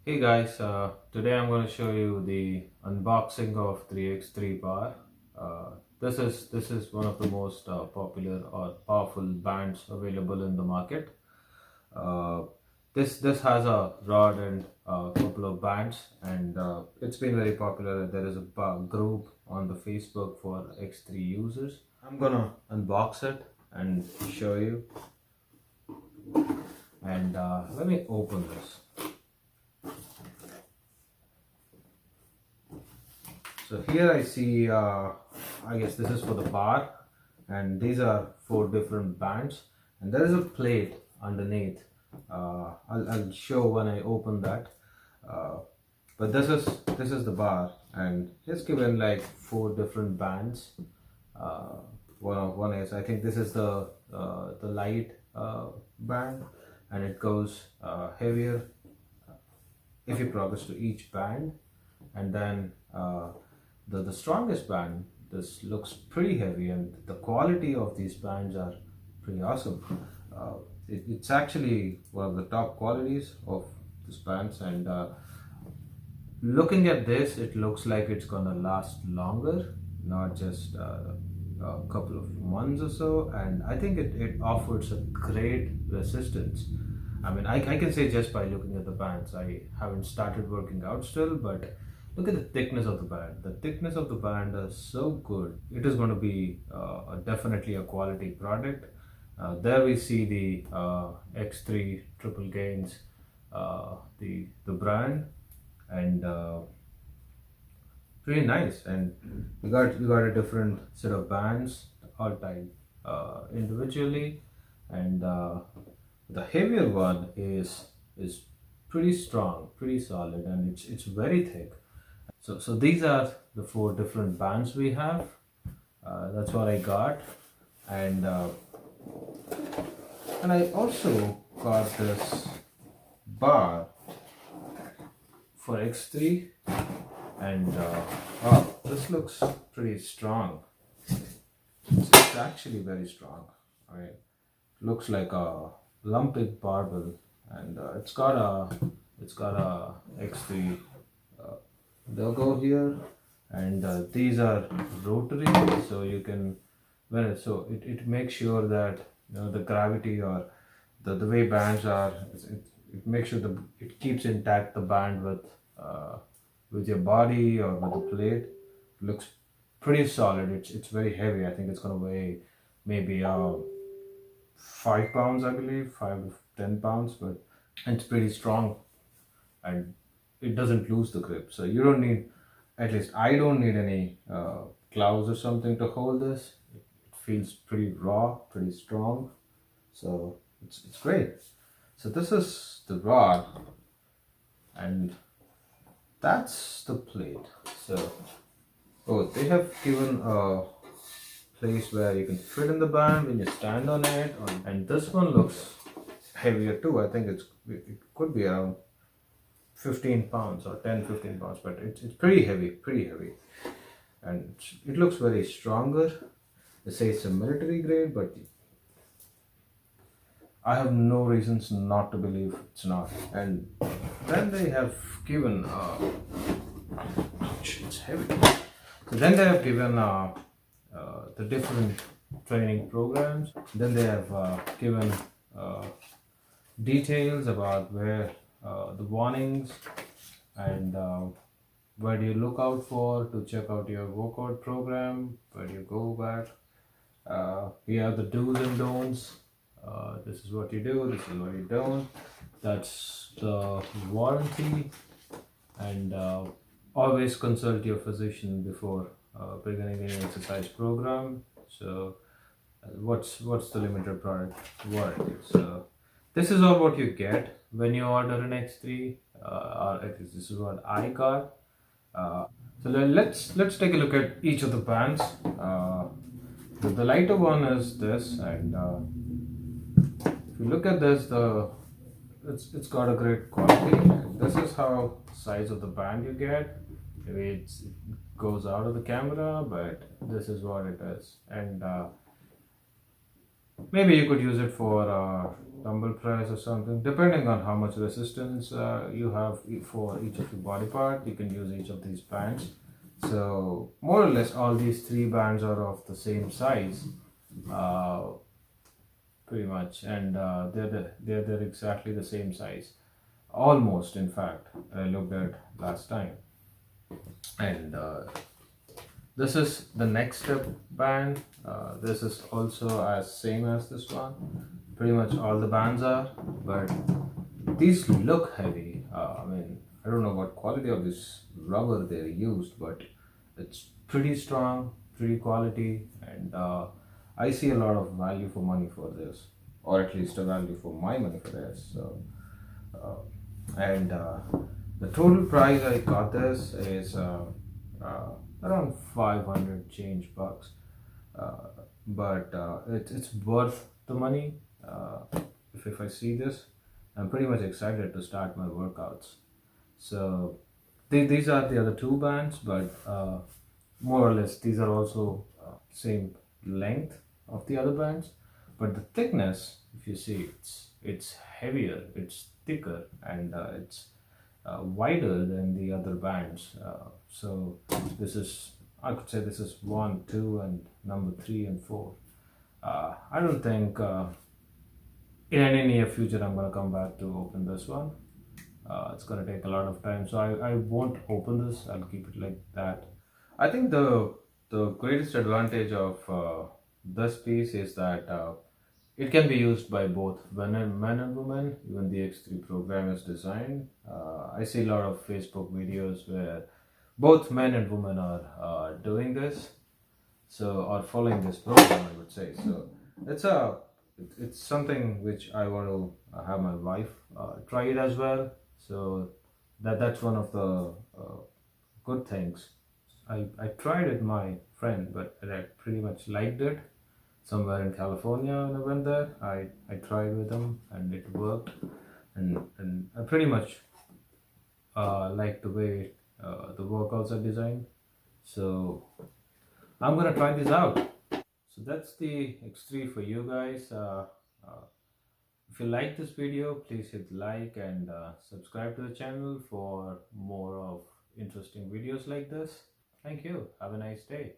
Hey guys, today I'm going to show you the unboxing of 3x3 bar. This is one of the most popular or powerful bands available in the market. Uh, this has a rod and a couple of bands, and it's been very popular. There is a group on the Facebook for X3 users. I'm gonna unbox it and show you. And let me open this. So here I see, I guess this is for the bar, and these are four different bands, and there is a plate underneath. I'll show when I open that. Uh, but this is the bar, and it's given like four different bands. Uh, one is, I think this is the light band, and it goes heavier if you progress to each band, and then the strongest band, this looks pretty heavy, and the quality of these bands are pretty awesome. It's actually one of the top qualities of this bands, and looking at this, it looks like it's gonna last longer, not just a couple of months or so. And I think it offers a great resistance. I mean, I can say just by looking at the bands. I haven't started working out still, but look at the thickness of the band. The thickness of the band is so good. It is going to be definitely a quality product. There we see the X3 triple gains, the brand, and pretty nice. And you got a different set of bands, all tied individually, and the heavier one is pretty strong, pretty solid, and it's very thick. So these are the four different bands we have. That's what I got, and I also got this bar for X3, and wow, this looks pretty strong. It's actually very strong. I mean, looks like a lumpy barbell, and it's got a X3 logo here, and these are rotary, so you can it makes sure that the gravity or the way bands are, it makes sure it keeps intact the band with your body or with the plate. It looks pretty solid. It's very heavy. I think it's gonna weigh maybe 5 pounds, I believe, 5 to 10 pounds, but it's pretty strong, and it doesn't lose the grip. So you don't need, at least I don't need any gloves or something to hold this. It feels pretty raw, pretty strong. So it's great. So this is the rod, and that's the plate. So, oh, they have given a place where you can fit in the band when you stand on it, and this one looks heavier too. I think it could be around 15 pounds or 10-15 pounds, but it's pretty heavy, and it looks very stronger. They say it's a military grade, but I have no reasons not to believe it's not. And then they have given it's heavy. So then they have given the different training programs. Then they have given details about where the warnings, and where do you look out for to check out your workout program, where do you go back. We have the do's and don'ts. This is what you do, this is what you don't. That's the warranty, and always consult your physician before beginning any exercise program. So what's the limited product warranty? So this is all what you get when you order an X3, or at least this is what I got. So let's take a look at each of the bands. The lighter one is this, and if you look at this, it's got a great quality. This is how size of the band you get. Maybe it goes out of the camera, but this is what it is. And Maybe you could use it for dumbbell press or something, depending on how much resistance you have for each of your body part. You can use each of these bands. So more or less, all these three bands are of the same size, uh, pretty much, and they're exactly the same size, almost. In fact, I looked at last time, and this is the next step band. This is also as same as this one. Pretty much all the bands are, but these look heavy. I mean, I don't know what quality of this rubber they used, but it's pretty strong, pretty quality, and I see a lot of value for money for this, or at least a value for my money for this. So, and the total price I got this is around 500 change bucks, uh, but it's worth the money. If I see this, I'm pretty much excited to start my workouts. So these are the other two bands, but more or less these are also same length of the other bands, but the thickness, if you see, it's heavier, it's thicker, and it's wider than the other bands. So this is, I could say, this is one, two, and number three and four. I don't think in any near future I'm gonna come back to open this one. It's gonna take a lot of time, so I won't open this. I'll keep it like that. I think the greatest advantage of this piece is that it can be used by both men and women. Even the X3 program is designed. I see a lot of Facebook videos where both men and women are doing this, so or following this program, I would say. So it's a it's something which I want to have my wife try it as well. So that's one of the good things. I tried it my friend, but I pretty much liked it. Somewhere in California when I went there, I tried with them and it worked, and I pretty much like the way the workouts are designed. So I'm gonna try this out. So that's the X3 for you guys. Uh, if you like this video, please hit like and subscribe to the channel for more of interesting videos like this. Thank you. Have a nice day.